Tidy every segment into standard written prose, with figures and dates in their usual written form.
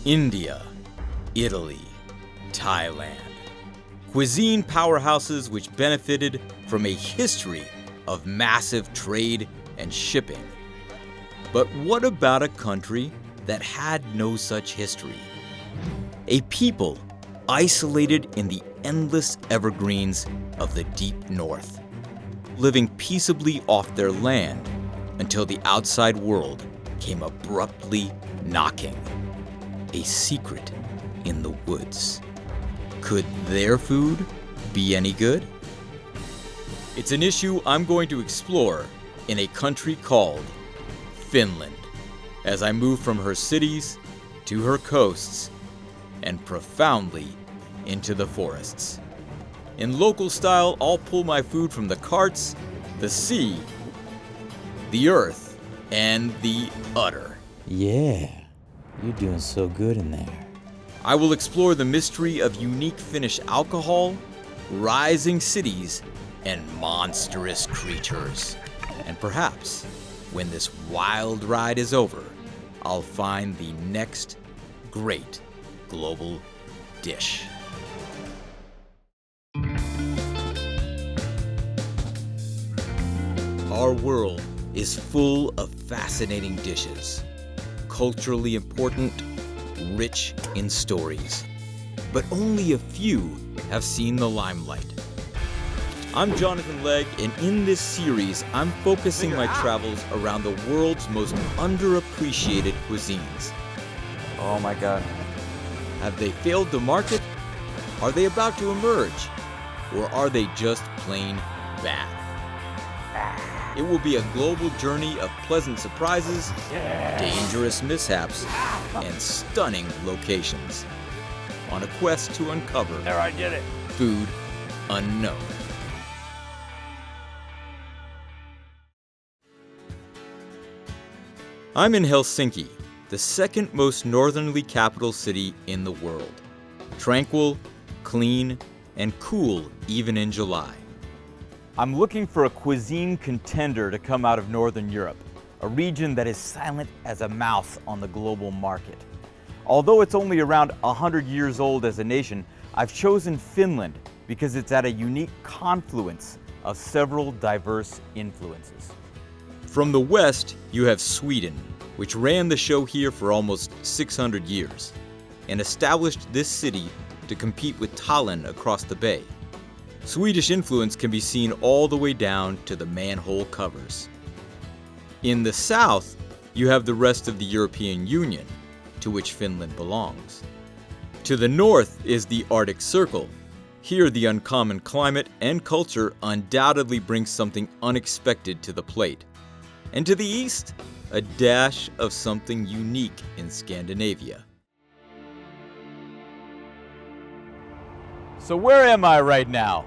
India, Italy, Thailand. Cuisine powerhouses which benefited from a history of massive trade and shipping. But what about a country that had no such history? A people isolated in the endless evergreens of the deep north, living peaceably off their land until the outside world came abruptly knocking. A secret in the woods. Could their food be any good? It's an issue I'm going to explore in a country called Finland, as I move from her cities to her coasts and profoundly into the forests. In local style, I'll pull my food from the carts, the sea, the earth, and the udder. Yeah, you're doing so good in there. I will explore the mystery of unique Finnish alcohol, rising cities, and monstrous creatures. And perhaps, when this wild ride is over, I'll find the next great global dish. Our world is full of fascinating dishes, culturally important, rich in stories, but only a few have seen the limelight. I'm Jonathan Legg, and in this series, I'm focusing my travels around the world's most underappreciated cuisines. Oh my God. Have they failed to market? Are they about to emerge? Or are they just plain bad? It will be a global journey of pleasant surprises, dangerous mishaps, and stunning locations. On a quest to uncover food unknown. I'm in Helsinki, the second most northerly capital city in the world. Tranquil, clean, and cool even in July. I'm looking for a cuisine contender to come out of Northern Europe, a region that is silent as a mouse on the global market. Although it's only around 100 years old as a nation, I've chosen Finland because it's at a unique confluence of several diverse influences. From the west, you have Sweden, which ran the show here for almost 600 years and established this city to compete with Tallinn across the bay. Swedish influence can be seen all the way down to the manhole covers. In the south, you have the rest of the European Union, to which Finland belongs. To the north is the Arctic Circle. Here, the uncommon climate and culture undoubtedly brings something unexpected to the plate. And to the east, a dash of something unique in Scandinavia. So where am I right now?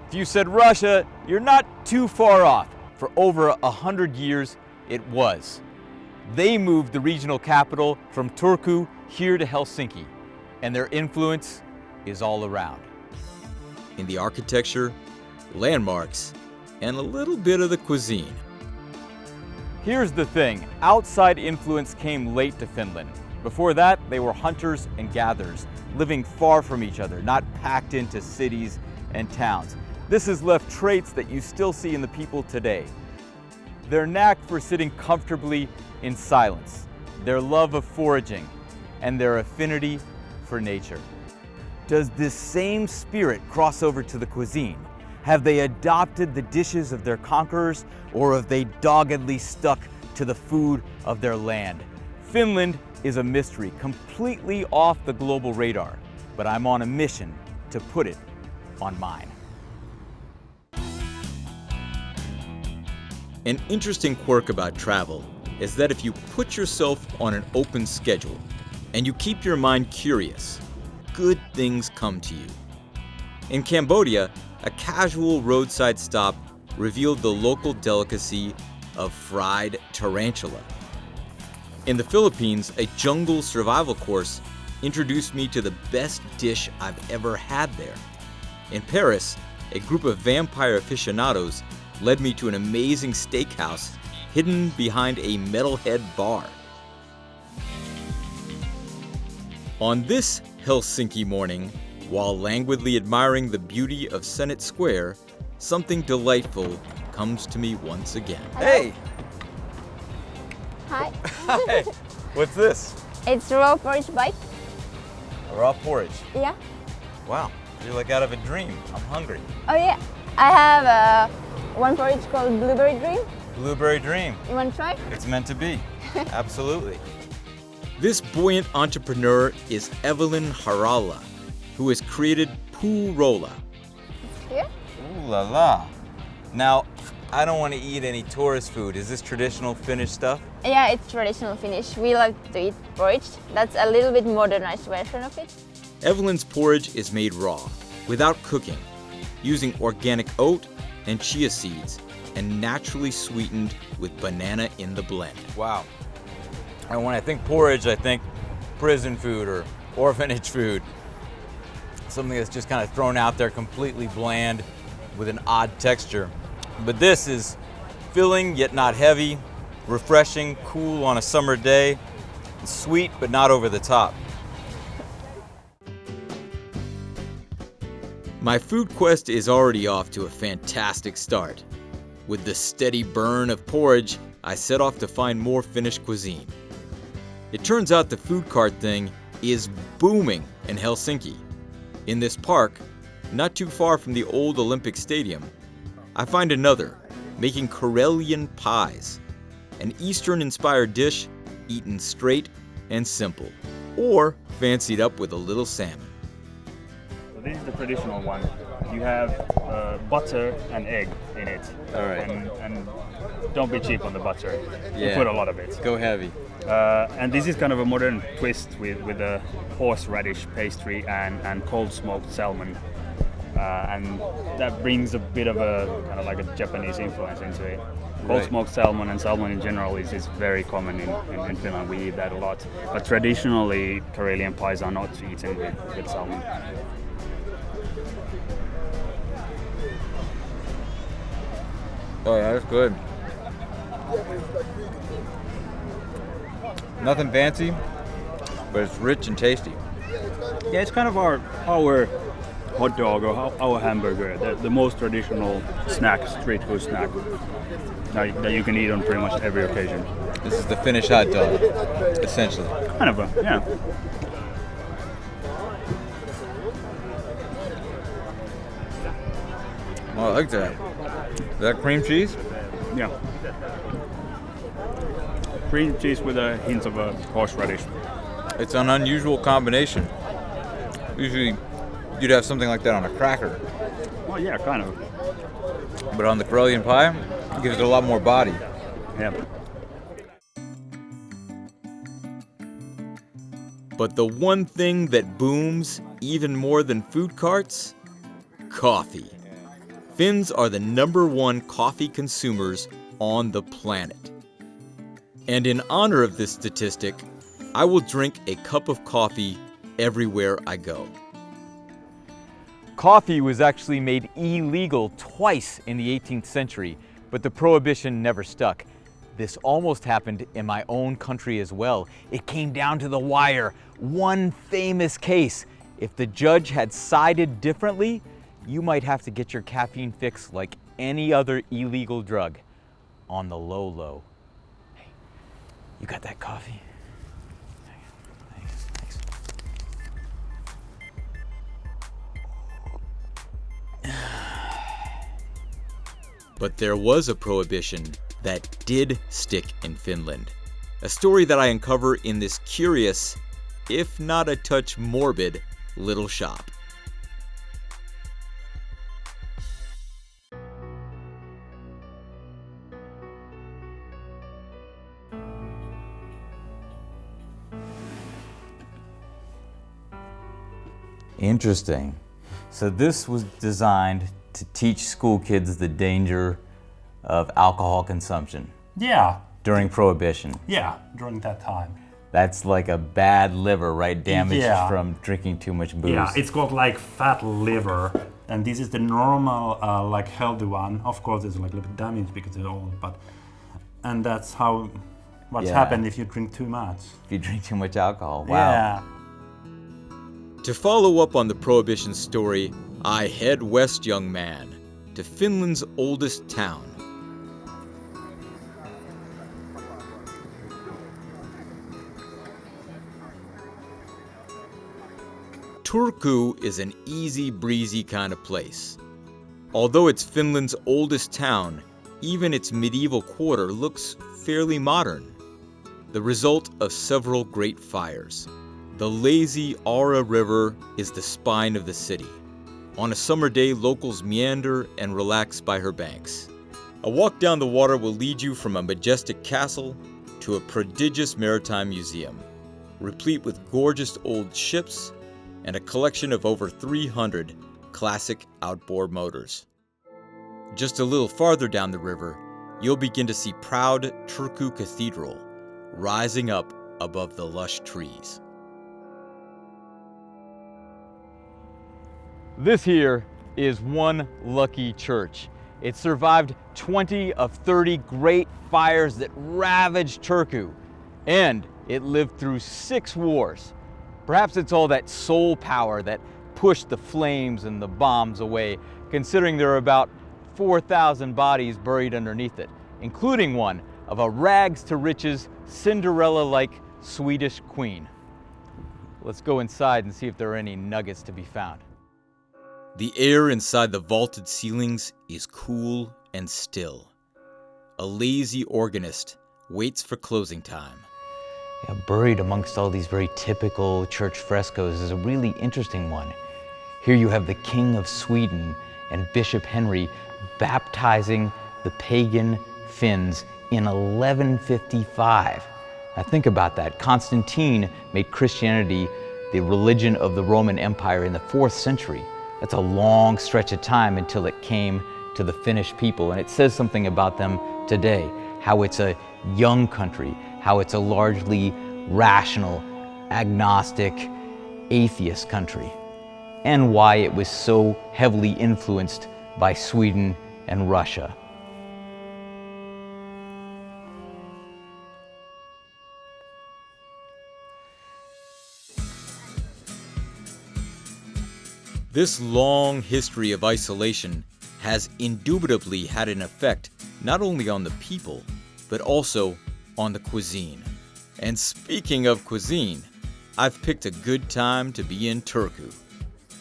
If you said Russia, you're not too far off. For over 100 years, it was. They moved the regional capital from Turku here to Helsinki, and their influence is all around. In the architecture, landmarks, and a little bit of the cuisine. Here's the thing, outside influence came late to Finland. Before that, they were hunters and gatherers, living far from each other, not packed into cities and towns. This has left traits that you still see in the people today. Their knack for sitting comfortably in silence, their love of foraging, and their affinity for nature. Does this same spirit cross over to the cuisine? Have they adopted the dishes of their conquerors, or have they doggedly stuck to the food of their land? Finland is a mystery, completely off the global radar, but I'm on a mission to put it on mine. An interesting quirk about travel is that if you put yourself on an open schedule and you keep your mind curious, good things come to you. In Cambodia, a casual roadside stop revealed the local delicacy of fried tarantula. In the Philippines, a jungle survival course introduced me to the best dish I've ever had there. In Paris, a group of vampire aficionados led me to an amazing steakhouse hidden behind a metalhead bar. On this Helsinki morning, while languidly admiring the beauty of Senate Square, something delightful comes to me once again. Hello. Hey! Hi. Hi! What's this? It's raw porridge bite. A raw porridge. Yeah. Wow, you're like out of a dream. I'm hungry. Oh yeah. I have one porridge called Blueberry Dream. Blueberry dream. You want to try? It's meant to be. Absolutely. This buoyant entrepreneur is Evelyn Harala, who has created Puurola. Here? Ooh la la. Now, I don't want to eat any tourist food. Is this traditional Finnish stuff? Yeah, it's traditional Finnish. We like to eat porridge. That's a little bit modernized version of it. Evelyn's porridge is made raw, without cooking, using organic oat and chia seeds, and naturally sweetened with banana in the blend. Wow. And when I think porridge, I think prison food or orphanage food. Something that's just kind of thrown out there, completely bland, with an odd texture. But this is filling yet not heavy, refreshing, cool on a summer day, sweet but not over the top. My food quest is already off to a fantastic start. With the steady burn of porridge, I set off to find more Finnish cuisine. It turns out the food cart thing is booming in Helsinki. In this park, not too far from the old Olympic Stadium, I find another, making Karelian pies, an Eastern-inspired dish eaten straight and simple, or fancied up with a little salmon. So this is the traditional one. You have butter and egg in it. All right. And don't be cheap on the butter. You Yeah. put a lot of it. Go heavy. And this is kind of a modern twist with a horseradish pastry and cold smoked salmon. And that brings a bit of a kind of like a Japanese influence into it. Cold Right. smoked salmon and salmon in general is very common in Finland. We eat that a lot. But traditionally, Karelian pies are not eaten with salmon. Oh yeah, that's good. Nothing fancy, but it's rich and tasty. Yeah, it's kind of our hot dog or our hamburger, the most traditional snack, street food snack that you can eat on pretty much every occasion. This is the Finnish hot dog, essentially. Kind of yeah. Oh, I like that. Is that cream cheese? Yeah. Cream cheese with a hint of a horseradish. It's an unusual combination. Usually, you'd have something like that on a cracker, Well, yeah, kind of. but on the Karelian pie, it gives it a lot more body. Yeah. But the one thing that booms even more than food carts? Coffee. Finns are the #1 coffee consumers on the planet. And in honor of this statistic, I will drink a cup of coffee everywhere I go. Coffee was actually made illegal twice in the 18th century, but the prohibition never stuck. This almost happened in my own country as well. It came down to the wire. One famous case. If the judge had sided differently, you might have to get your caffeine fix like any other illegal drug. On the low low. Hey, you got that coffee? Thanks. But there was a prohibition that did stick in Finland. A story that I uncover in this curious, if not a touch morbid, little shop. Interesting. So this was designed to teach school kids the danger of alcohol consumption Yeah, during Prohibition. during that time. That's like a bad liver, right? Damage Yeah. from drinking too much booze. Yeah, it's called like fat liver, and this is the normal, like healthy one. Of course, it's like a little bit damaged because it's old, and that's how what's Yeah. happened if you drink too much. If you drink too much alcohol. Wow. Yeah. To follow up on the Prohibition story, I head west, young man, to Finland's oldest town. Turku is an easy breezy kind of place. Although it's Finland's oldest town, even its medieval quarter looks fairly modern, the result of several great fires. The lazy Aura River is the spine of the city. On a summer day, locals meander and relax by her banks. A walk down the water will lead you from a majestic castle to a prodigious maritime museum, replete with gorgeous old ships and a collection of over 300 classic outboard motors. Just a little farther down the river, you'll begin to see proud Turku Cathedral rising up above the lush trees. This here is one lucky church. It survived 20 of 30 great fires that ravaged Turku, and it lived through 6 wars. Perhaps it's all that soul power that pushed the flames and the bombs away, considering there are about 4,000 bodies buried underneath it, including one of a rags-to-riches, Cinderella-like Swedish queen. Let's go inside and see if there are any nuggets to be found. The air inside the vaulted ceilings is cool and still. A lazy organist waits for closing time. Yeah, buried amongst all these very typical church frescoes is a really interesting one. Here you have the King of Sweden and Bishop Henry baptizing the pagan Finns in 1155. Now think about that. Constantine made Christianity the religion of the Roman Empire in the 4th century. That's a long stretch of time until it came to the Finnish people, and it says something about them today, how it's a young country, how it's a largely rational, agnostic, atheist country, and why it was so heavily influenced by Sweden and Russia. This long history of isolation has indubitably had an effect not only on the people, but also on the cuisine. And speaking of cuisine, I've picked a good time to be in Turku.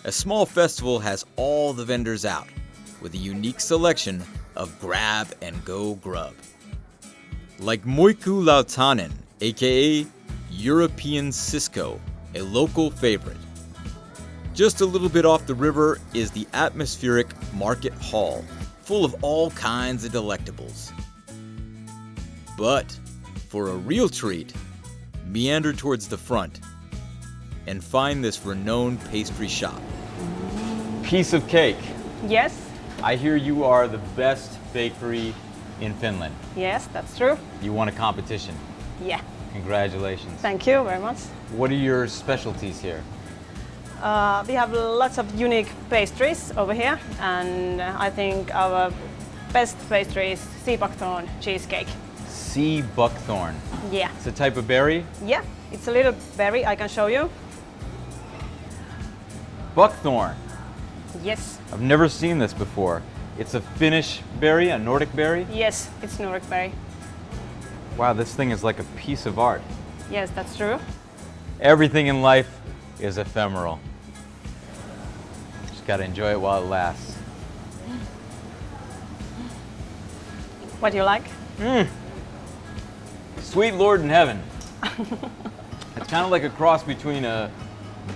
A small festival has all the vendors out, with a unique selection of grab-and-go grub. Like Moiku Lautanen, aka European Cisco, a local favorite. Just a little bit off the river is the atmospheric Market Hall, full of all kinds of delectables. But for a real treat, meander towards the front and find this renowned pastry shop. Piece of cake. Yes, I hear you are the best bakery in Finland. yes, that's true. You won a competition. Yeah, Congratulations. thank you very much. What are your specialties here? We have lots of unique pastries over here, and I think our best pastry is sea buckthorn cheesecake. Sea buckthorn. Yeah, It's a type of berry. yeah, it's a little berry, I can show you. Buckthorn. Yes, I've never seen this before. It's a Finnish berry, a Nordic berry. yes, it's Nordic berry. Wow, this thing is like a piece of art. Yes, that's true. Everything in life is ephemeral. Just gotta enjoy it while it lasts. What do you like? Sweet Lord in heaven. It's kind of like a cross between a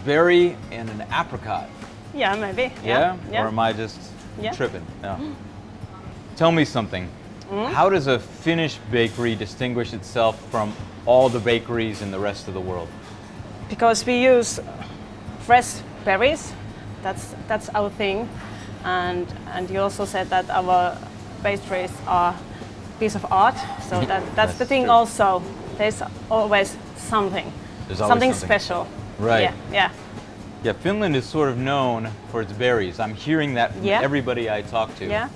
berry and an apricot. Yeah, maybe. Yeah? Yeah. Or am I just Yeah. tripping? No. Tell me something. How does a Finnish bakery distinguish itself from all the bakeries in the rest of the world? Because we use fresh berries, that's our thing, and you also said that our pastries are a piece of art, so that's the thing true. also. There's always something, There's always something something. special. Right. Yeah, yeah. Yeah, Finland is sort of known for its berries. I'm hearing that from Yeah. everybody I talk to. Yeah.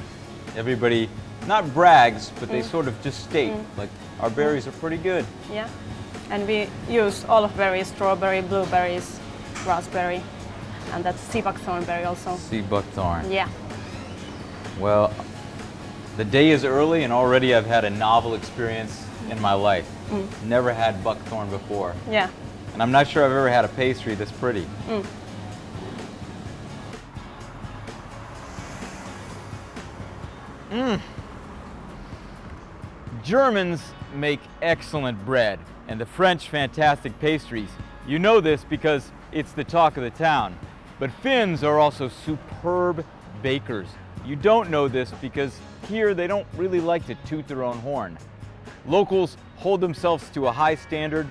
Everybody not brags, but they sort of just state, like, our berries are pretty good. Yeah, and we use all of berries: strawberry, blueberries, raspberry. and that's sea buckthorn berry also. Sea buckthorn. Yeah. Well, the day is early and already I've had a novel experience in my life. Never had buckthorn before. Yeah. And I'm not sure I've ever had a pastry this pretty. Germans make excellent bread, and the French fantastic pastries. You know this because it's the talk of the town. But Finns are also superb bakers. You don't know this because here they don't really like to toot their own horn. Locals hold themselves to a high standard,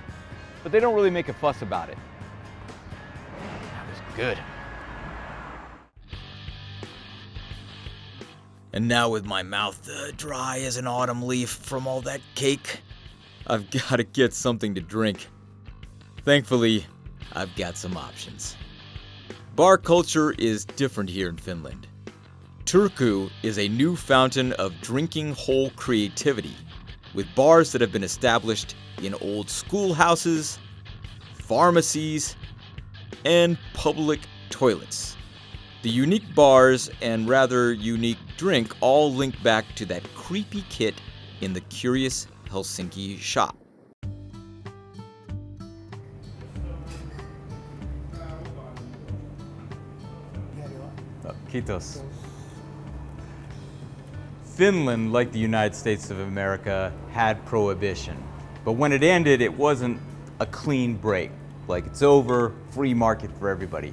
but they don't really make a fuss about it. That was good. And now with my mouth dry as an autumn leaf from all that cake, I've got to get something to drink. Thankfully, I've got some options. Bar culture is different here in Finland. Turku is a new fountain of drinking hole creativity, with bars that have been established in old schoolhouses, pharmacies, and public toilets. The unique bars and rather unique drink all link back to that creepy kit in the curious Helsinki shop. Kiitos. Finland, like the United States of America, had prohibition. But when it ended, it wasn't a clean break. Like, it's over, free market for everybody.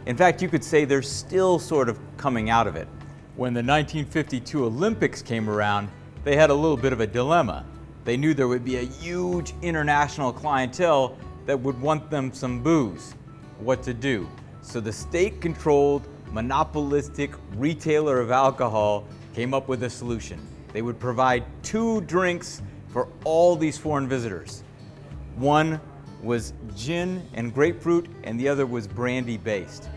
In fact, you could say they're still sort of coming out of it. When the 1952 Olympics came around, they had a little bit of a dilemma. They knew there would be a huge international clientele that would want them some booze. What to do? So the state-controlled, monopolistic retailer of alcohol came up with a solution. They would provide 2 drinks for all these foreign visitors. One was gin and grapefruit, and the other was brandy-based.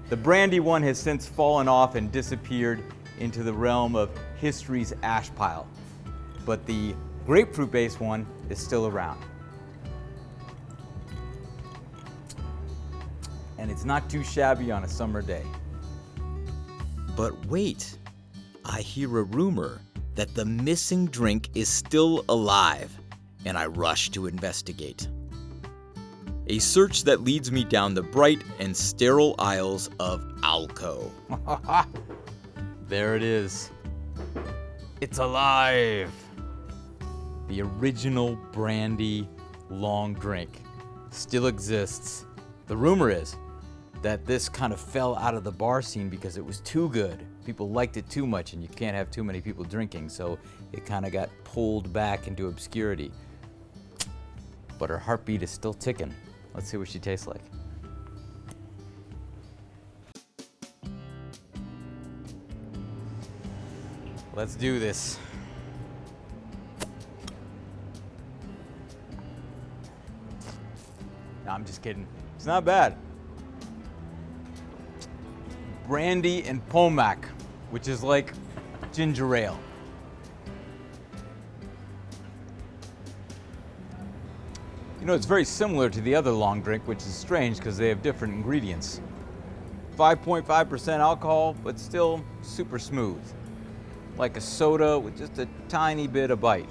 The brandy one has since fallen off and disappeared into the realm of history's ash pile. But the grapefruit-based one is still around. And it's not too shabby on a summer day. But wait, I hear a rumor that the missing drink is still alive, and I rush to investigate. A search that leads me down the bright and sterile aisles of Alko. There it is. It's alive! The original brandy long drink still exists. The rumor is that this kind of fell out of the bar scene because it was too good. People liked it too much, and you can't have too many people drinking, so it kind of got pulled back into obscurity. But her heartbeat is still ticking. Let's see what she tastes like. Let's do this. No, I'm just kidding. It's not bad. Brandy and Pomac, which is like ginger ale. You know, it's very similar to the other long drink, which is strange because they have different ingredients. 5.5% alcohol, but still super smooth. Like a soda with just a tiny bit of bite.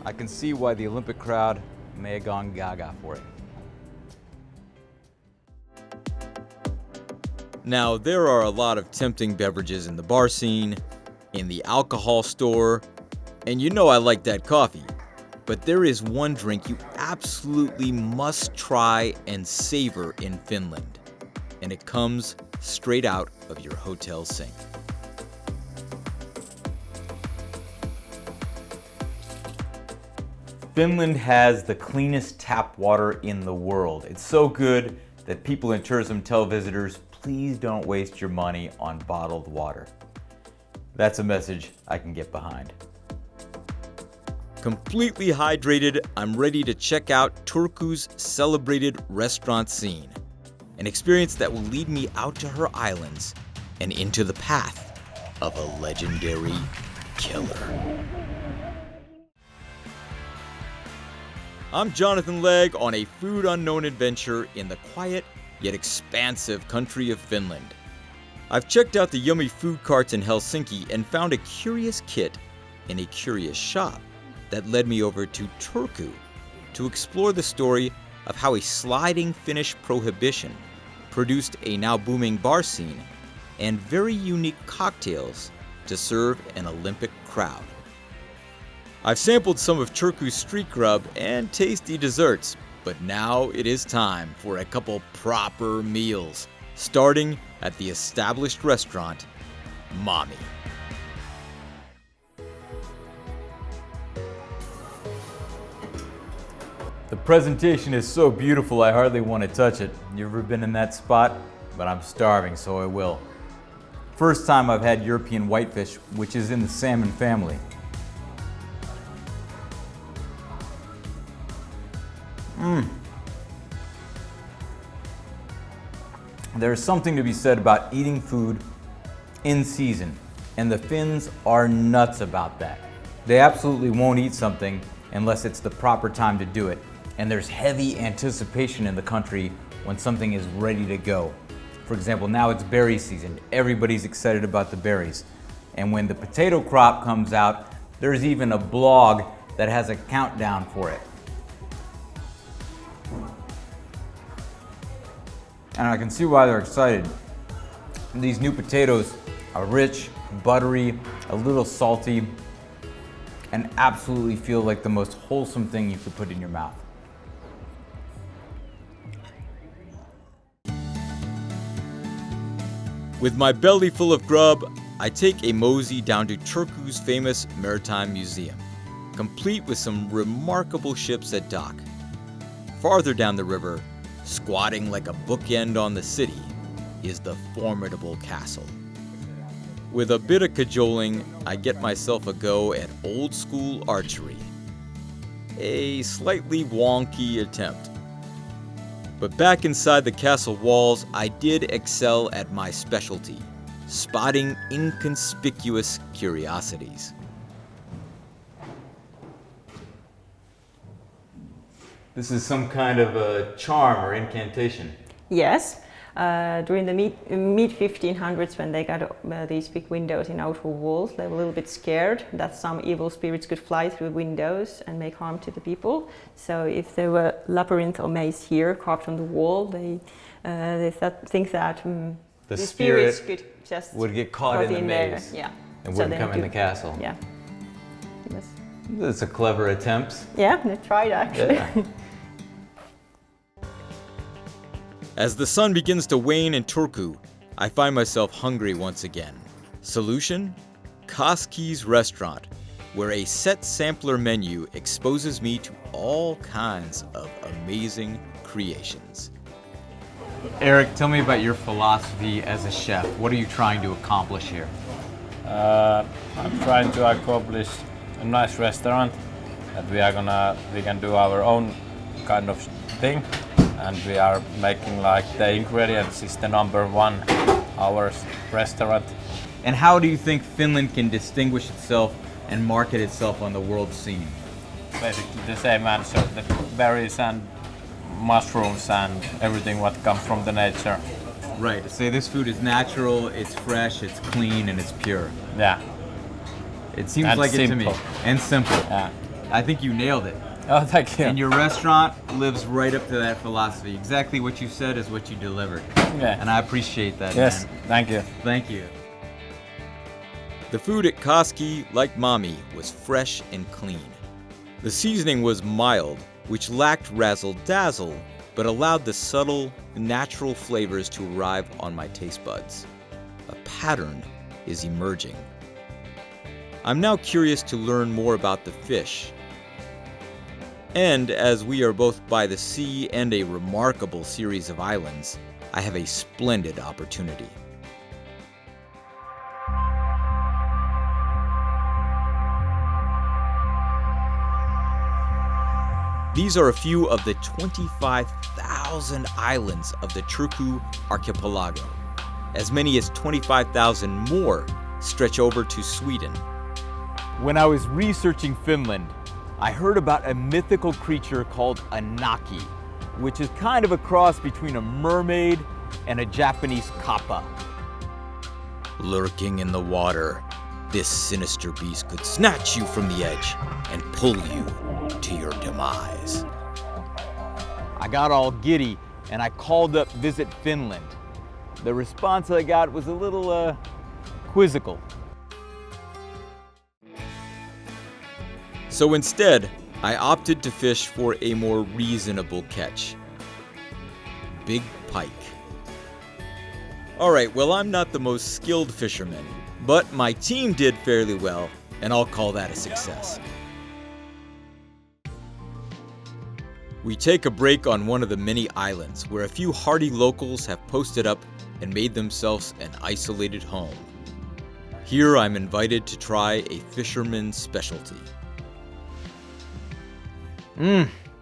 I can see why the Olympic crowd may have gone gaga for it. Now, there are a lot of tempting beverages in the bar scene, in the alcohol store, and you know I like that coffee. But there is one drink you absolutely must try and savor in Finland, and it comes straight out of your hotel sink. Finland has the cleanest tap water in the world. It's so good that people in tourism tell visitors, please don't waste your money on bottled water. That's a message I can get behind. Completely hydrated, I'm ready to check out Turku's celebrated restaurant scene. An experience that will lead me out to her islands and into the path of a legendary killer. I'm Jonathan Legg on a food unknown adventure in the quiet yet expansive country of Finland. I've checked out the yummy food carts in Helsinki and found a curious kit in a curious shop that led me over to Turku to explore the story of how a sliding Finnish prohibition produced a now booming bar scene and very unique cocktails to serve an Olympic crowd. I've sampled some of Turku's street grub and tasty desserts, but now it is time for a couple proper meals, starting at the established restaurant, Mommy. The presentation is so beautiful I hardly want to touch it. You ever been in that spot? But I'm starving, so I will. First time I've had European whitefish, which is in the salmon family. There's something to be said about eating food in season, and the Finns are nuts about that. They absolutely won't eat something unless it's the proper time to do it, and there's heavy anticipation in the country when something is ready to go. For example, now it's berry season. Everybody's excited about the berries. And when the potato crop comes out, there's even a blog that has a countdown for it. And I can see why they're excited. These new potatoes are rich, buttery, a little salty, and absolutely feel like the most wholesome thing you could put in your mouth. With my belly full of grub, I take a mosey down to Turku's famous Maritime Museum, complete with some remarkable ships at dock. Farther down the river, squatting like a bookend on the city, is the formidable castle. With a bit of cajoling, I get myself a go at old school archery. A slightly wonky attempt. But back inside the castle walls, I did excel at my specialty, spotting inconspicuous curiosities. This is some kind of a charm or incantation. Yes. During the mid-1500s, when they got these big windows in outer walls, they were a little bit scared that some evil spirits could fly through windows and make harm to the people. So if there were labyrinth or maze here carved on the wall, they think that The spirits spirit could just would get caught in the maze. Yeah. And So wouldn't they come had in to- the castle. Yeah. Yes. That's a clever attempt. Yeah, they tried actually. Yeah. As the sun begins to wane in Turku, I find myself hungry once again. Solution? Koski's restaurant, where a set sampler menu exposes me to all kinds of amazing creations. Eric, tell me about your philosophy as a chef. What are you trying to accomplish here? I'm trying to accomplish a nice restaurant that we can do our own kind of thing, and we are making like the ingredients is the number one our restaurant. And how do you think Finland can distinguish itself and market itself on the world scene? Basically the same answer, the berries and mushrooms and everything what comes from the nature. Right, say this food is natural, it's fresh, it's clean, and it's pure. Yeah. It seems And like it to me. simple. And simple. Yeah. I think you nailed it. Oh, thank you. And your restaurant lives right up to that philosophy. Exactly what you said is what you delivered. Yeah. And I appreciate that, Yes, man. thank you. Thank you. The food at Koski, like Mommy, was fresh and clean. The seasoning was mild, which lacked razzle-dazzle, but allowed the subtle, natural flavors to arrive on my taste buds. A pattern is emerging. I'm now curious to learn more about the fish. And as we are both by the sea and a remarkable series of islands, I have a splendid opportunity. These are a few of the 25,000 islands of the Turku archipelago. As many as 25,000 more stretch over to Sweden. When I was researching Finland, I heard about a mythical creature called a Naki. which is kind of a cross between a mermaid and a Japanese kappa. Lurking in the water, this sinister beast could snatch you from the edge and pull you to your demise. I got all giddy and I called up Visit Finland. The response I got was a little quizzical. So instead, I opted to fish for a more reasonable catch. Big pike. Alright, well, I'm not the most skilled fisherman, but my team did fairly well, and I'll call that a success. We take a break on one of the many islands where a few hardy locals have posted up and made themselves an isolated home. Here I'm invited to try a fisherman's specialty.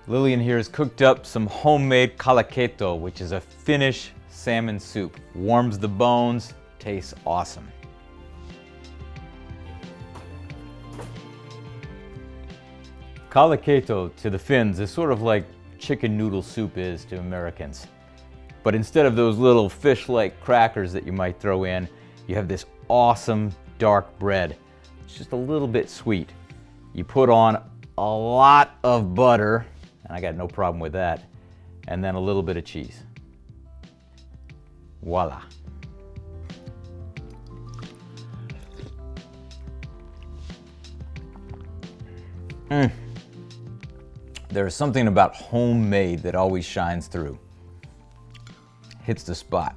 Lillian here has cooked up some homemade kalaketo, which is a Finnish salmon soup. Warms the bones, tastes awesome. Kalaketo to the Finns is sort of like chicken noodle soup is to Americans. But instead of those little fish-like crackers that you might throw in, you have this awesome dark bread. It's just a little bit sweet. You put on a lot of butter, and I got no problem with that, and then a little bit of cheese. Voila. There's something about homemade that always shines through. Hits the spot.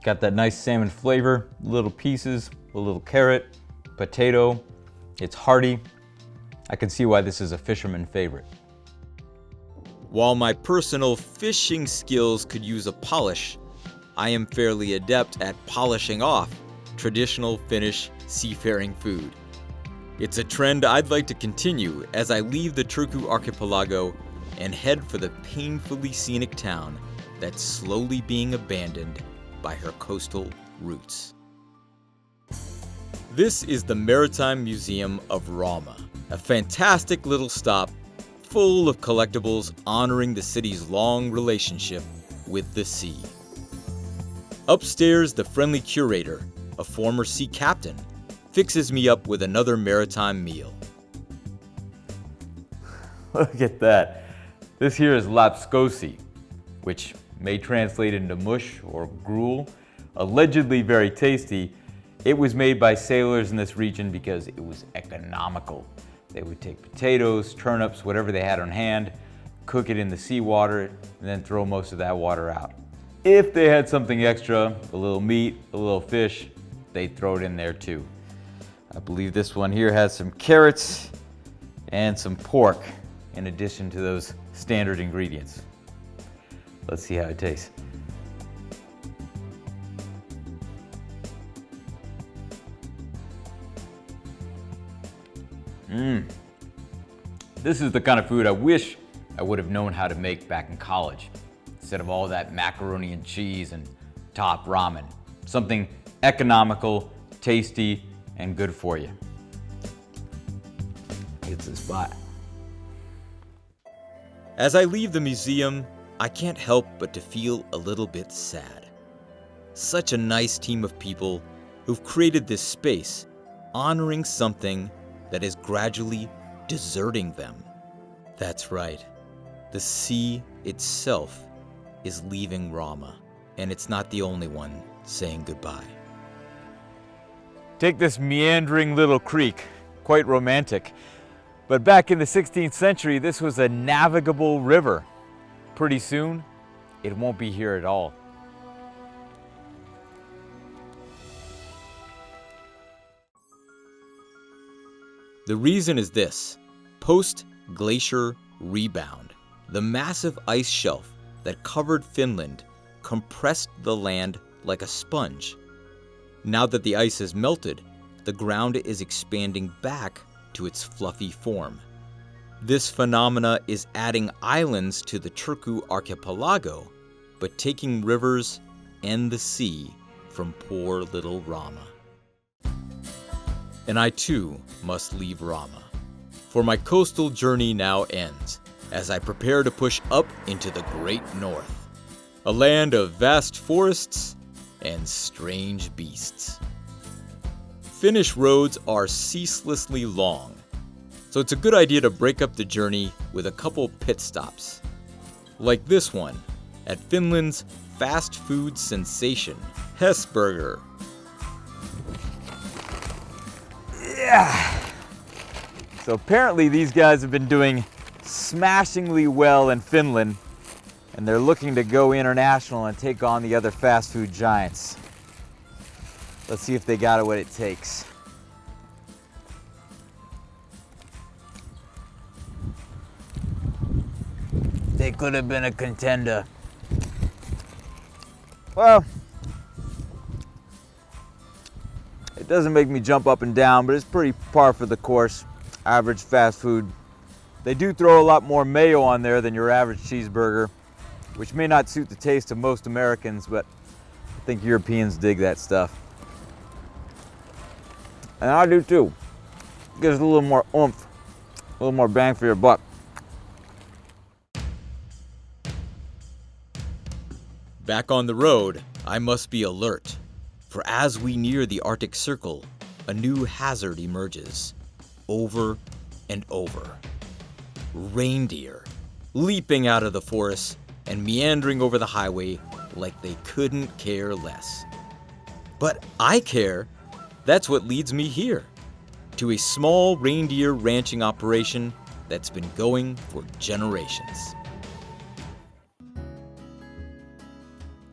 Got that nice salmon flavor, little pieces, a little carrot, potato. It's hearty. I can see why this is a fisherman favorite. While my personal fishing skills could use a polish, I am fairly adept at polishing off traditional Finnish seafaring food. It's a trend I'd like to continue as I leave the Turku archipelago and head for the painfully scenic town that's slowly being abandoned by her coastal roots. This is the Maritime Museum of Rama, a fantastic little stop full of collectibles honoring the city's long relationship with the sea. Upstairs, the friendly curator, a former sea captain, fixes me up with another maritime meal. Look at that. This here is lapskosi, which may translate into mush or gruel. Allegedly very tasty, it was made by sailors in this region because it was economical. They would take potatoes, turnips, whatever they had on hand, cook it in the seawater, and then throw most of that water out. If they had something extra, a little meat, a little fish, they'd throw it in there too. I believe this one here has some carrots and some pork in addition to those standard ingredients. Let's see how it tastes. This is the kind of food I wish I would have known how to make back in college, instead of all that macaroni and cheese and top ramen. Something economical, tasty, and good for you. Hits the spot. As I leave the museum, I can't help but to feel a little bit sad. Such a nice team of people who've created this space, honoring something that is gradually deserting them. That's right. The sea itself is leaving Rama, and it's not the only one saying goodbye. Take this meandering little creek, quite romantic. But back in the 16th century, this was a navigable river. Pretty soon, it won't be here at all. The reason is this: post-glacier rebound. The massive ice shelf that covered Finland compressed the land like a sponge. Now that the ice has melted, the ground is expanding back to its fluffy form. This phenomena is adding islands to the Turku archipelago, but taking rivers and the sea from poor little Rama. And I too must leave Rama. for my coastal journey now ends as I prepare to push up into the great north, a land of vast forests and strange beasts. Finnish roads are ceaselessly long, so it's a good idea to break up the journey with a couple pit stops, like this one at Finland's fast food sensation, Hesburger. Yeah. So apparently these guys have been doing smashingly well in Finland, and they're looking to go international and take on the other fast food giants. Let's see if they got what it takes. They could have been a contender. Well, it doesn't make me jump up and down, but it's pretty par for the course. Average fast food. They do throw a lot more mayo on there than your average cheeseburger, which may not suit the taste of most Americans, but I think Europeans dig that stuff. And I do too. Gives a little more oomph, a little more bang for your buck. Back on the road, I must be alert, for as we near the Arctic Circle, a new hazard emerges, over and over. Reindeer, leaping out of the forest and meandering over the highway like they couldn't care less. But I care. That's what leads me here, to a small reindeer ranching operation that's been going for generations.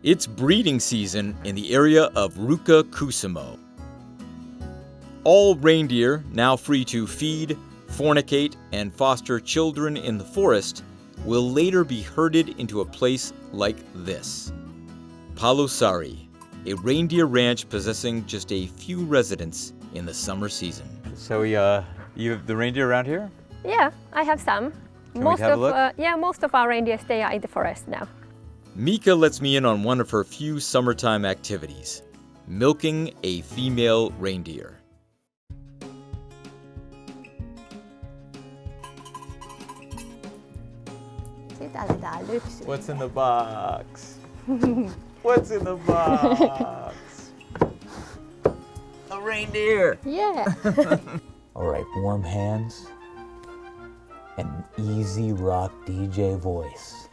It's breeding season in the area of Ruka-Kuusamo. All reindeer, now free to feed, fornicate, and foster children in the forest, will later be herded into a place like this. Palosari, a reindeer ranch possessing just a few residents in the summer season. So you have the reindeer around here? Yeah, I have some. Can we have a look? Most of our reindeers, they are in the forest now. Mika lets me in on one of her few summertime activities, milking a female reindeer. What's in the box? What's in the box? A reindeer! Yeah. All right, warm hands and an easy rock DJ voice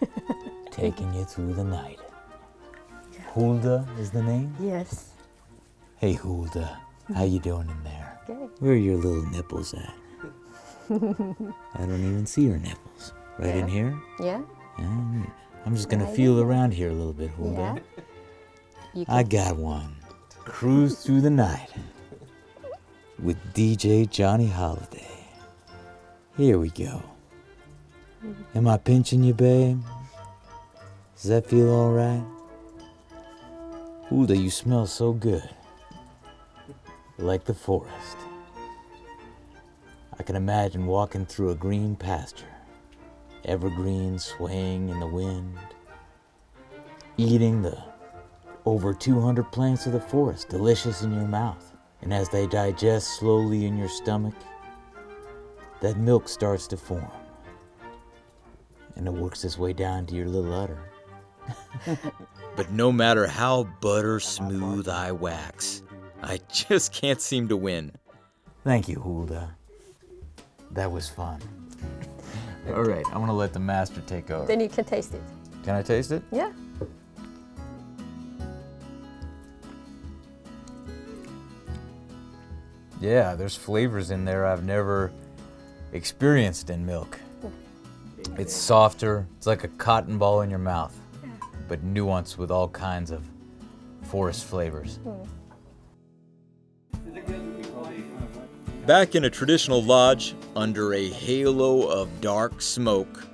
taking you through the night. Hulda is the name? Yes. Hey Hulda, how you doing in there? Good. Where are your little nipples at? I don't even see your nipples. Right in here? Yeah. I'm just gonna feel around here a little bit, Hulda. Yeah. I got one. Cruise through the night with DJ Johnny Holiday. Here we go. Am I pinching you, babe? Does that feel all right? Hulda, you smell so good. Like the forest. I can imagine walking through a green pasture, evergreens swaying in the wind, eating the over 200 plants of the forest, delicious in your mouth. And as they digest slowly in your stomach, that milk starts to form. And it works its way down to your little udder. But no matter how butter smooth I wax, I just can't seem to win. Thank you, Hulda. That was fun. All right, I'm gonna let the master take over. Then you can taste it. Can I taste it? Yeah. Yeah, there's flavors in there I've never experienced in milk. It's softer, it's like a cotton ball in your mouth, but nuanced with all kinds of forest flavors. Back in a traditional lodge, under a halo of dark smoke,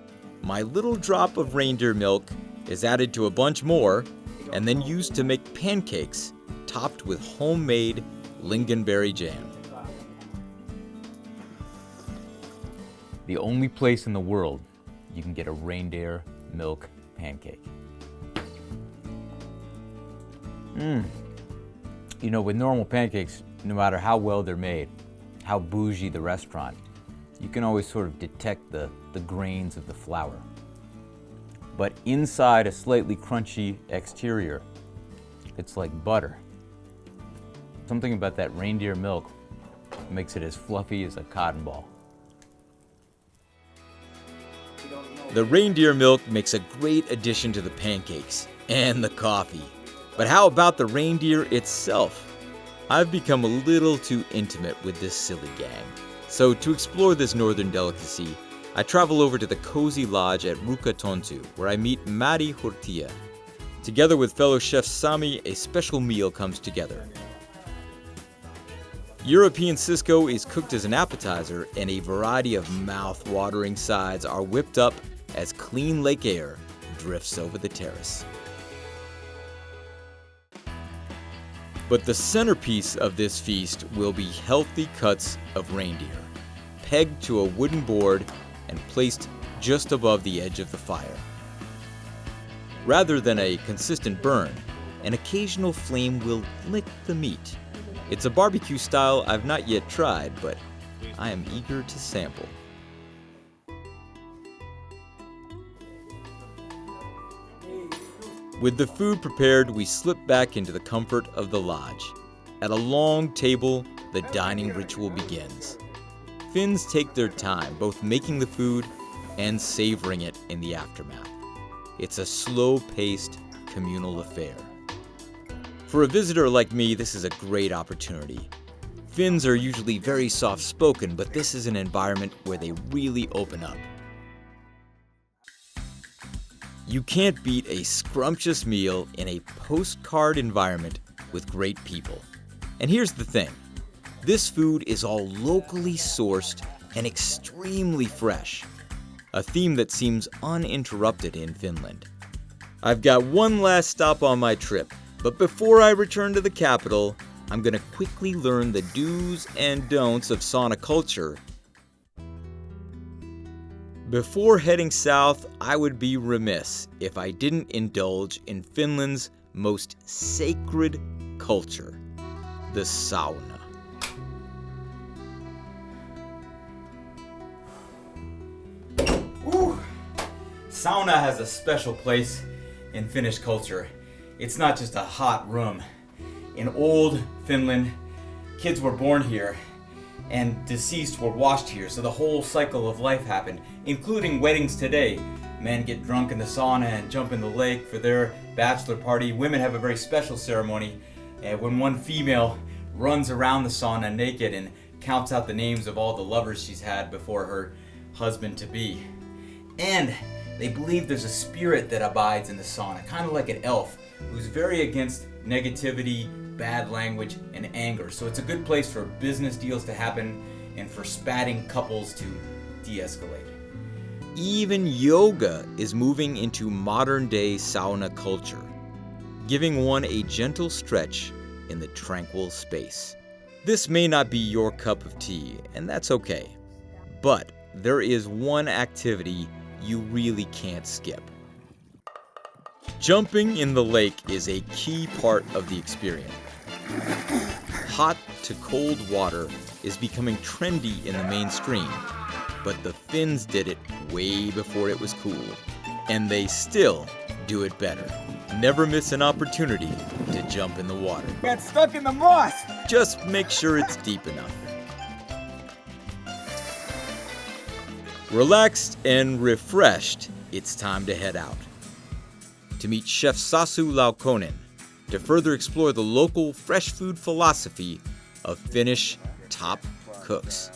my little drop of reindeer milk is added to a bunch more and then used to make pancakes topped with homemade lingonberry jam. The only place in the world you can get a reindeer milk pancake. You know, with normal pancakes, no matter how well they're made, how bougie the restaurant, you can always sort of detect the grains of the flour. But inside a slightly crunchy exterior, it's like butter. Something about that reindeer milk makes it as fluffy as a cotton ball. The reindeer milk makes a great addition to the pancakes and the coffee. But how about the reindeer itself? I've become a little too intimate with this silly gang. So to explore this northern delicacy, I travel over to the cozy lodge at Rukatontu, where I meet Mari Hurtia. Together with fellow chef Sami, a special meal comes together. European Cisco is cooked as an appetizer, and a variety of mouth-watering sides are whipped up as clean lake air drifts over the terrace. But the centerpiece of this feast will be healthy cuts of reindeer, pegged to a wooden board and placed just above the edge of the fire. Rather than a consistent burn, an occasional flame will lick the meat. It's a barbecue style I've not yet tried, but I am eager to sample. With the food prepared, we slip back into the comfort of the lodge. At a long table, the dining ritual begins. Finns take their time, both making the food and savoring it in the aftermath. It's a slow-paced, communal affair. For a visitor like me, this is a great opportunity. Finns are usually very soft-spoken, but this is an environment where they really open up. You can't beat a scrumptious meal in a postcard environment with great people. And here's the thing. This food is all locally sourced and extremely fresh, a theme that seems uninterrupted in Finland. I've got one last stop on my trip, but before I return to the capital, I'm gonna quickly learn the do's and don'ts of sauna culture. Before heading south, I would be remiss if I didn't indulge in Finland's most sacred culture, the sauna. Woo. Sauna has a special place in Finnish culture. It's not just a hot room. In old Finland, kids were born here and deceased were washed here, so the whole cycle of life happened, including weddings today. Men get drunk in the sauna and jump in the lake for their bachelor party. Women have a very special ceremony when one female runs around the sauna naked and counts out the names of all the lovers she's had before her husband-to-be. And they believe there's a spirit that abides in the sauna, kind of like an elf, who's very against negativity, bad language, and anger. So it's a good place for business deals to happen and for spatting couples to de-escalate. Even yoga is moving into modern-day sauna culture, giving one a gentle stretch in the tranquil space. This may not be your cup of tea, and that's okay. But there is one activity you really can't skip. Jumping in the lake is a key part of the experience. Hot to cold water is becoming trendy in the mainstream, but the Finns did it way before it was cool. And they still do it better. Never miss an opportunity to jump in the water. Got stuck in the moss! Just make sure it's deep enough. Relaxed and refreshed, it's time to head out. To meet Chef Sasu Laukkonen, to further explore the local fresh food philosophy of Finnish top cooks.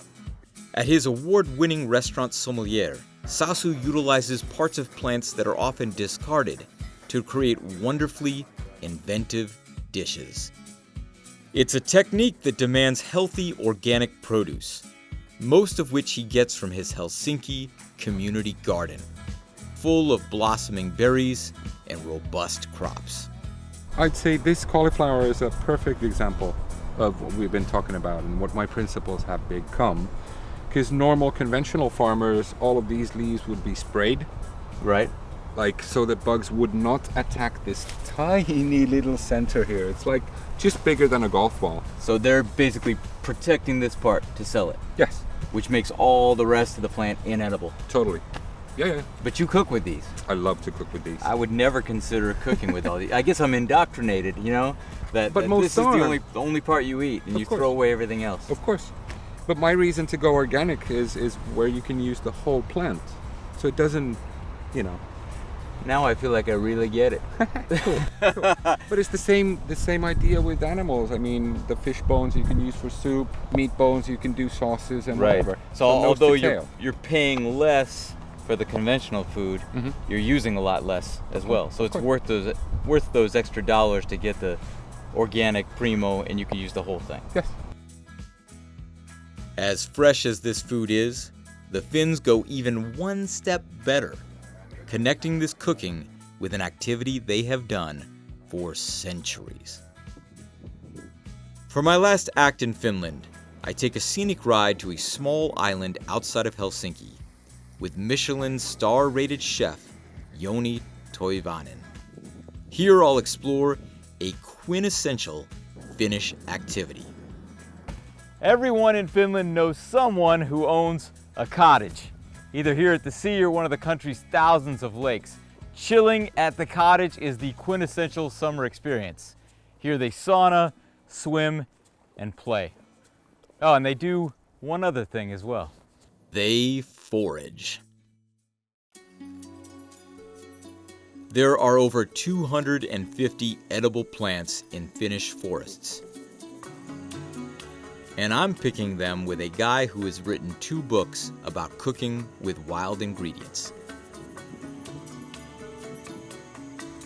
At his award-winning restaurant Sommelier, Sasu utilizes parts of plants that are often discarded to create wonderfully inventive dishes. It's a technique that demands healthy organic produce, most of which he gets from his Helsinki community garden, full of blossoming berries and robust crops. I'd say this cauliflower is a perfect example of what we've been talking about and what my principles have become. Because normal conventional farmers, all of these leaves would be sprayed. Right. Like, so that bugs would not attack this tiny little center here. It's like just bigger than a golf ball. So they're basically protecting this part to sell it. Yes. which makes all the rest of the plant inedible. Totally. Yeah, yeah. But you cook with these. I love to cook with these. I would never consider cooking with all these. I guess I'm indoctrinated, you know, that But most this is are. the only part you eat, and Of you course. throw away everything else. Of course. But my reason to go organic is where you can use the whole plant. So it doesn't, you know. Now I feel like I really get it. Cool. But it's the same idea with animals. I mean, the fish bones you can use for soup, meat bones you can do sauces and whatever. So From nose although to tail. you're paying less for the conventional food, you're using a lot less as well. So it's worth those extra dollars to get the organic primo, and you can use the whole thing. Yes. As fresh as this food is, the Finns go even one step better, connecting this cooking with an activity they have done for centuries. For my last act in Finland, I take a scenic ride to a small island outside of Helsinki with Michelin star-rated chef Yoni Toivainen. Here I'll explore a quintessential Finnish activity. Everyone in Finland knows someone who owns a cottage, either here at the sea or one of the country's thousands of lakes. Chilling at the cottage is the quintessential summer experience. Here they sauna, swim, and play. Oh, and they do one other thing as well. They forage. There are over 250 edible plants in Finnish forests. And I'm picking them with a guy who has written 2 books about cooking with wild ingredients.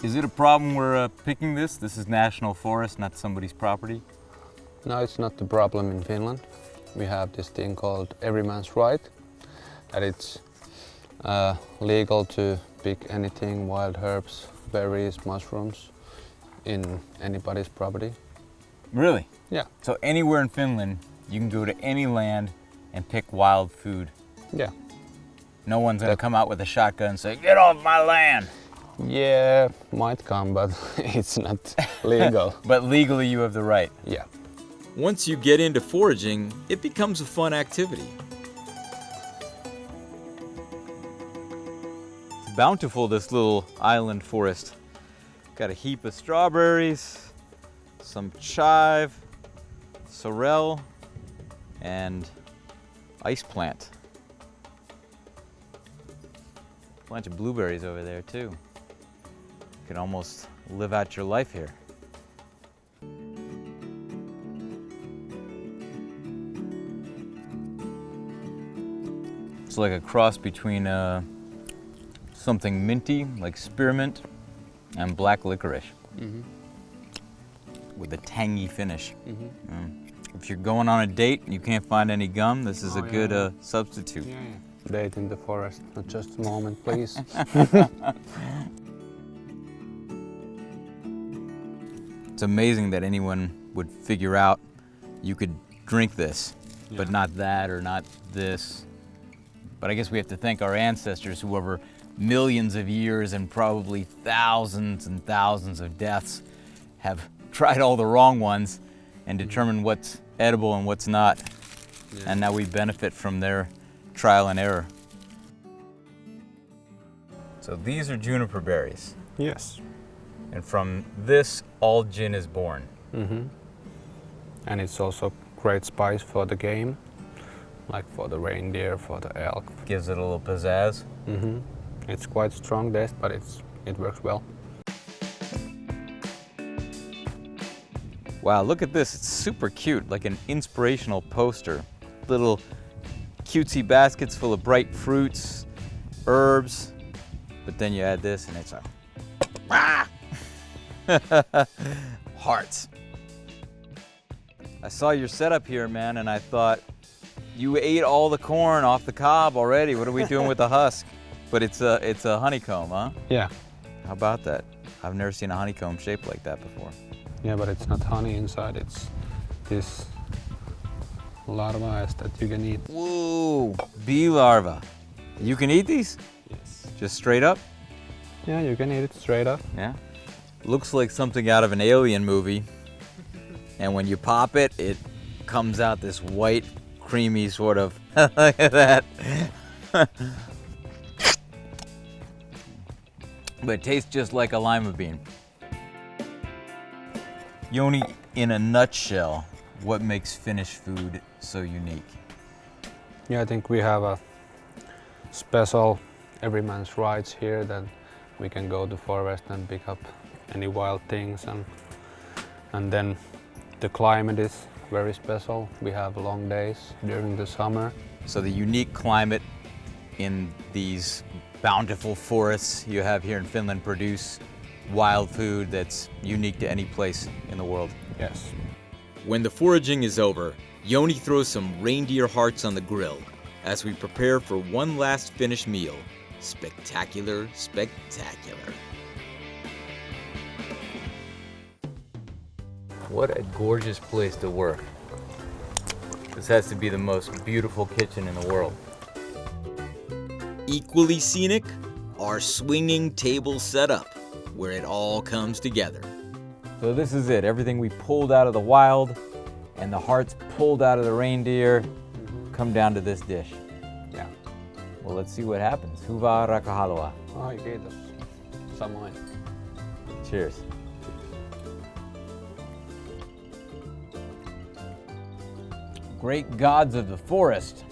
Is it a problem we're picking this? This is national forest, not somebody's property. No, it's not the problem in Finland. We have this thing called every man's right, that it's legal to pick anything, wild herbs, berries, mushrooms, in anybody's property. Really? Yeah. So anywhere in Finland, you can go to any land and pick wild food. Yeah. No one's gonna come out with a shotgun and say, "Get off my land." Yeah, might come, but it's not legal. But legally you have the right. Yeah. Once you get into foraging, it becomes a fun activity. It's bountiful, this little island forest. Got a heap of strawberries, some chive, sorrel, and ice plant. A bunch of blueberries over there too. You can almost live out your life here. It's like a cross between something minty, like spearmint, and black licorice, with a tangy finish. If you're going on a date and you can't find any gum, this is a good substitute. Date in the forest, not just a moment, please. It's amazing that anyone would figure out you could drink this, but not that or not this. But I guess we have to thank our ancestors who over millions of years and probably thousands and thousands of deaths have tried all the wrong ones and determined what's edible and what's not. And now we benefit from their trial and error. So these are juniper berries. Yes. And from this, all gin is born. And it's also great spice for the game, like for the reindeer, for the elk. Gives it a little pizzazz. It's quite strong taste, but it works well. Wow, look at this. It's super cute, like an inspirational poster. Little cutesy baskets full of bright fruits, herbs, but then you add this and it's a hearts. I saw your setup here, man, and I thought, you ate all the corn off the cob already. What are we doing with the husk? But it's a honeycomb, huh? Yeah. How about that? I've never seen a honeycomb shaped like that before. Yeah, but it's not honey inside, it's this larvae that you can eat. Whoa, bee larva. You can eat these? Yes. Just straight up? Yeah, you can eat it straight up. Yeah. Looks like something out of an alien movie. And when you pop it, it comes out this white, creamy sort of. Look at that. But it tastes just like a lima bean. Yoni, in a nutshell, what makes Finnish food so unique? Yeah, I think we have a special everyman's rights here, that we can go to forest and pick up any wild things, and then the climate is very special. We have long days during the summer. So the unique climate in these bountiful forests you have here in Finland produce wild food that's unique to any place in the world. Yes. When the foraging is over, Yoni throws some reindeer hearts on the grill as we prepare for one last Finnish meal. Spectacular, spectacular. What a gorgeous place to work. This has to be the most beautiful kitchen in the world. Equally scenic, our swinging table setup, where it all comes together. So this is it, everything we pulled out of the wild and the hearts pulled out of the reindeer come down to this dish. Yeah. Well, let's see what happens. Hyvää rakkahalua. Ai, kiitos. Samoin. Cheers. Great gods of the forest.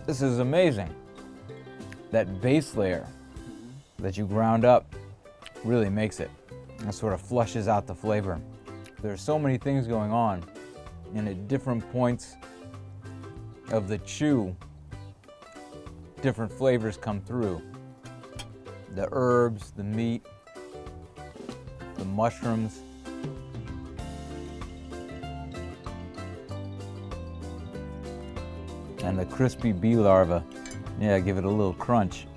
This is amazing. That base layer that you ground up really makes it. It sort of flushes out the flavor. There's so many things going on, and at different points of the chew, different flavors come through. The herbs, the meat, the mushrooms. And the crispy bee larva, yeah, give it a little crunch.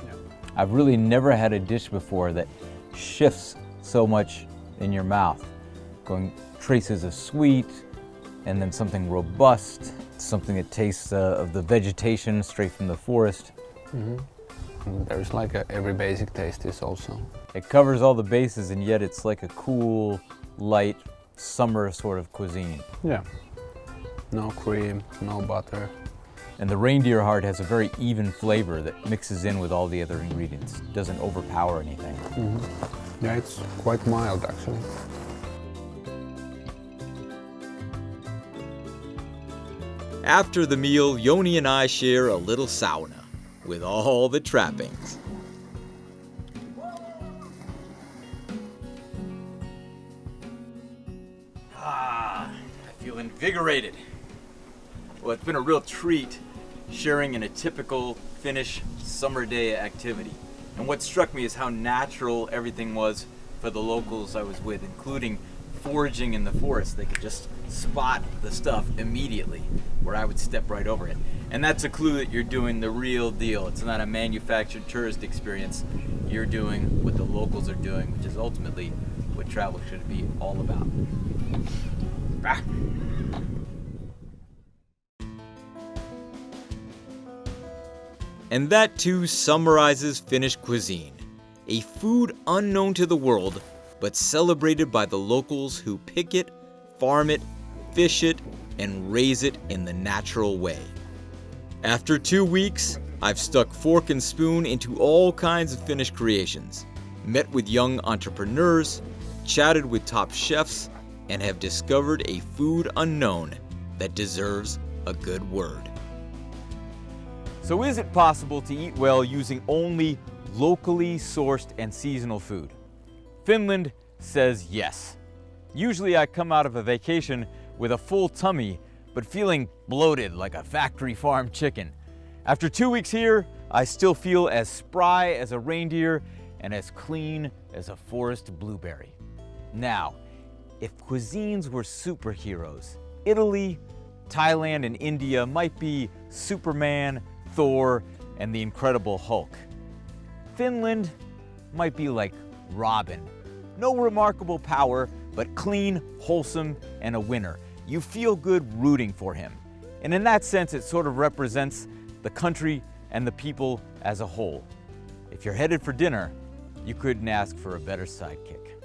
Yeah. I've really never had a dish before that shifts so much in your mouth. Going traces of sweet, and then something robust, something that tastes of the vegetation straight from the forest. There's like every basic taste is also. It covers all the bases, and yet it's like a cool, light, summer sort of cuisine. Yeah. No cream, no butter. And the reindeer heart has a very even flavor that mixes in with all the other ingredients. Doesn't overpower anything. Yeah, it's quite mild actually. After the meal, Yoni and I share a little sauna with all the trappings. I feel invigorated. Well, it's been a real treat sharing in a typical Finnish summer day activity. And what struck me is how natural everything was for the locals I was with, including foraging in the forest. They could just spot the stuff immediately, where I would step right over it. And that's a clue that you're doing the real deal. It's not a manufactured tourist experience. You're doing what the locals are doing, which is ultimately what travel should be all about. Ah. And that too summarizes Finnish cuisine, a food unknown to the world, but celebrated by the locals who pick it, farm it, fish it, and raise it in the natural way. After 2 weeks, I've stuck fork and spoon into all kinds of Finnish creations, met with young entrepreneurs, chatted with top chefs, and have discovered a food unknown that deserves a good word. So is it possible to eat well using only locally sourced and seasonal food? Finland says yes. Usually I come out of a vacation with a full tummy, but feeling bloated like a factory farm chicken. After 2 weeks here, I still feel as spry as a reindeer and as clean as a forest blueberry. Now, if cuisines were superheroes, Italy, Thailand, and India might be Superman, Thor, and the Incredible Hulk. Finland might be like Robin. No remarkable power, but clean, wholesome, and a winner. You feel good rooting for him. And in that sense, it sort of represents the country and the people as a whole. If you're headed for dinner, you couldn't ask for a better sidekick.